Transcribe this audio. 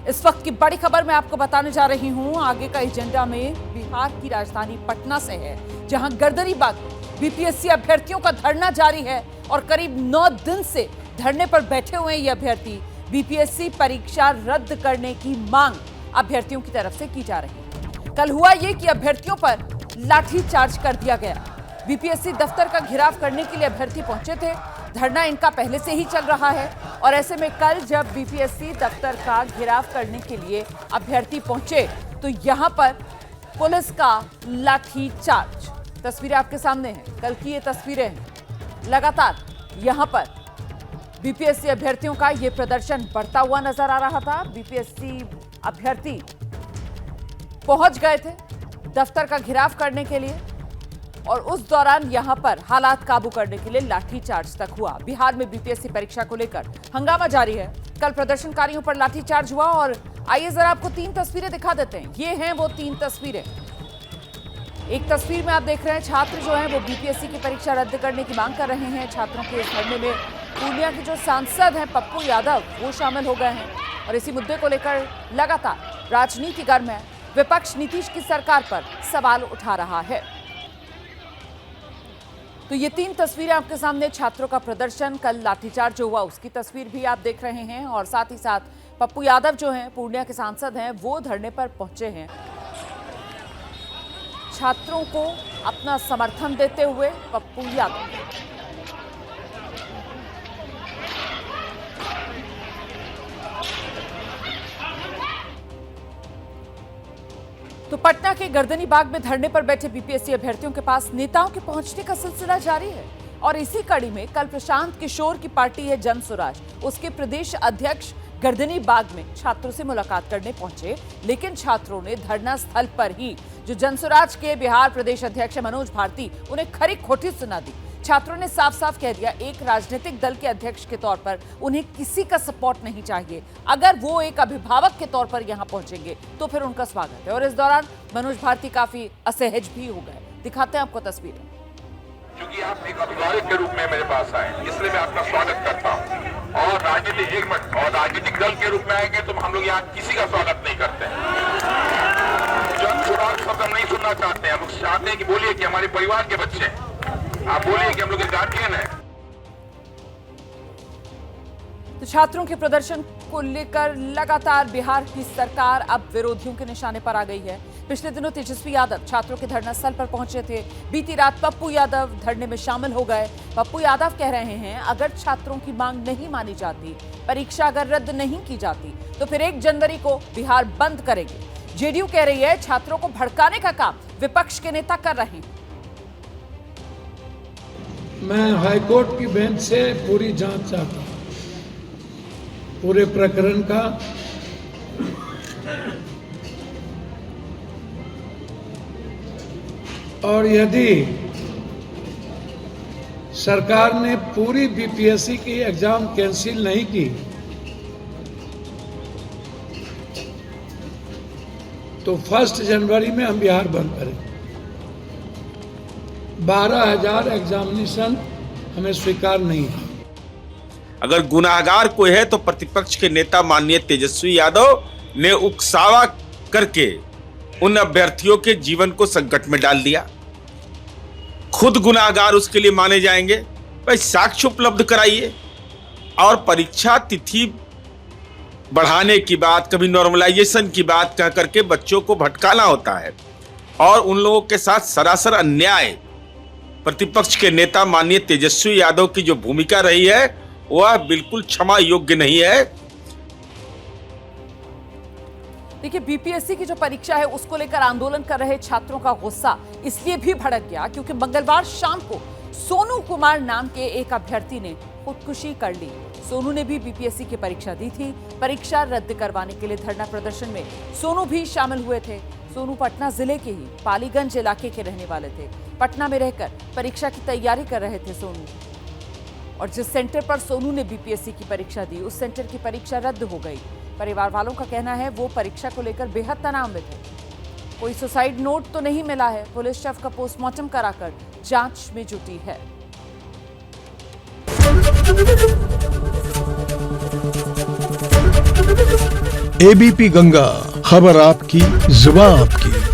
इस वक्त की बड़ी खबर मैं आपको बताने जा रही हूं। आगे का एजेंडा में बिहार की राजधानी पटना से है, जहां गर्दनीबाग बीपीएससी अभ्यर्थियों का धरना जारी है और करीब 9 दिन से धरने पर बैठे हुए ये अभ्यर्थी बीपीएससी परीक्षा रद्द करने की मांग अभ्यर्थियों की तरफ से की जा रही है। कल हुआ ये कि अभ्यर्थियों पर लाठीचार्ज कर दिया गया। बीपीएससी दफ्तर का घेराव करने के लिए अभ्यर्थी पहुंचे थे। धरना इनका पहले से ही चल रहा है और ऐसे में कल जब बीपीएससी दफ्तर का घेराव करने के लिए अभ्यर्थी पहुंचे तो यहां पर पुलिस का लाठीचार्ज। तस्वीरें आपके सामने हैं, कल की ये तस्वीरें हैं। लगातार यहां पर बीपीएससी अभ्यर्थियों का ये प्रदर्शन बढ़ता हुआ नजर आ रहा था। बीपीएससी अभ्यर्थी पहुंच गए थे दफ्तर का घेराव करने के लिए और उस दौरान यहां पर हालात काबू करने के लिए लाठीचार्ज तक हुआ। बिहार में बीपीएससी परीक्षा को लेकर हंगामा जारी है। कल प्रदर्शनकारियों पर लाठीचार्ज हुआ और आइए जरा आपको 3 तस्वीरें दिखा देते हैं। ये हैं वो 3 तस्वीरें। एक तस्वीर में आप देख रहे हैं छात्र जो हैं वो बीपीएससी की परीक्षा रद्द करने की मांग कर रहे हैं। छात्रों के इस धरने में पूर्णिया के जो सांसद हैं पप्पू यादव वो शामिल हो गए हैं और इसी मुद्दे को लेकर लगातार राजनीति गर्म है। विपक्ष नीतीश की सरकार पर सवाल उठा रहा है। तो ये 3 तस्वीरें आपके सामने, छात्रों का प्रदर्शन, कल लाठीचार्ज जो हुआ उसकी तस्वीर भी आप देख रहे हैं और साथ ही साथ पप्पू यादव जो हैं पूर्णिया के सांसद हैं वो धरने पर पहुंचे हैं छात्रों को अपना समर्थन देते हुए। पप्पू यादव तो पटना के गर्दनीबाग में धरने पर बैठे बीपीएससी अभ्यर्थियों के पास नेताओं के पहुंचने का सिलसिला जारी है और इसी कड़ी में कल प्रशांत किशोर की पार्टी है जनसुराज, उसके प्रदेश अध्यक्ष गर्दनीबाग में छात्रों से मुलाकात करने पहुंचे, लेकिन छात्रों ने धरना स्थल पर ही जो जनसुराज के बिहार प्रदेश अध्यक्ष मनोज भारती उन्हें खरी खोटी सुना दी। छात्रों ने साफ साफ कह दिया एक राजनीतिक दल के अध्यक्ष के तौर पर उन्हें किसी का सपोर्ट नहीं चाहिए। अगर वो एक अभिभावक के तौर पर यहां पहुंचेंगे तो फिर उनका स्वागत है। और इस दौरान मनोज भारती काफी असहज भी हो गए। दिखाते हैं आपको तस्वीरें। क्योंकि आप एक अभिभावक के रूप में मेरे पास आए, इसलिए मैं आपका स्वागत करता हूँ। और राजनीतिक एक मिनट और राजनीतिक दल के रूप में आएंगे तो हम लोग यहाँ किसी का स्वागत नहीं करते हैं। जनसुराज शब्द हम नहीं सुनना चाहते हैं। हम लोग चाहते हैं कि बोलिए कि हमारे परिवार के बच्चे हैं, आप बोलिए कि हम लोग के गार्जियन है। तो छात्रों के प्रदर्शन को लेकर लगातार बिहार की सरकार अब विरोधियों के निशाने पर आ गई है। पिछले दिनों तेजस्वी यादव छात्रों के धरना स्थल पर पहुंचे थे। बीती रात पप्पू यादव धरने में शामिल हो गए। पप्पू यादव कह रहे हैं अगर छात्रों की मांग नहीं मानी जाती, परीक्षा अगर रद्द नहीं की जाती तो फिर 1 जनवरी को बिहार बंद करेंगे। जेडीयू कह रही है छात्रों को भड़काने का काम विपक्ष के नेता कर रहे हैं। मैं हाईकोर्ट की बेंच से पूरी जांच चाहता हूं, पूरे प्रकरण का। और यदि सरकार ने पूरी बीपीएससी की एग्जाम कैंसिल नहीं की तो 1 जनवरी में हम बिहार बंद करेंगे। 12,000 एग्जामिनेशन हमें स्वीकार नहीं है। अगर गुनाहगार कोई है तो प्रतिपक्ष के नेता माननीय तेजस्वी यादव ने उकसावा करके उन अभ्यर्थियों के जीवन को संकट में डाल दिया। खुद गुनाहगार उसके लिए माने जाएंगे। भाई साक्ष्य उपलब्ध कराइए। और परीक्षा तिथि बढ़ाने की बात, कभी नॉर्मलाइजेशन की बात कह करके बच्चों को भटकाना होता है और उन लोगों के साथ सरासर अन्याय प्रतिपक्ष के नेता माननीय तेजस्वी यादव की जो भूमिका रही है वह बिल्कुल क्षमा योग्य नहीं है। देखिए बीपीएससी की जो परीक्षा है उसको लेकर आंदोलन कर रहे छात्रों का गुस्सा इसलिए भी भड़क गया क्योंकि मंगलवार शाम को सोनू कुमार नाम के एक अभ्यर्थी ने खुदकुशी कर ली। सोनू ने भी बीपीएससी की परीक्षा दी थी। परीक्षा रद्द करवाने के लिए धरना प्रदर्शन में सोनू भी शामिल हुए थे। सोनू पटना जिले के ही पालीगंज इलाके के रहने वाले थे। पटना में रहकर परीक्षा की तैयारी कर रहे थे सोनू और जिस सेंटर पर सोनू ने बीपीएससी की परीक्षा दी उस सेंटर की परीक्षा रद्द हो गई। परिवार वालों का कहना है वो परीक्षा को लेकर बेहद तनाव में थे। कोई सुसाइड नोट तो नहीं मिला है। पुलिस शव का पोस्टमार्टम कराकर जांच में जुटी है। एबीपी गंगा, खबर आपकी, जुबान आपकी।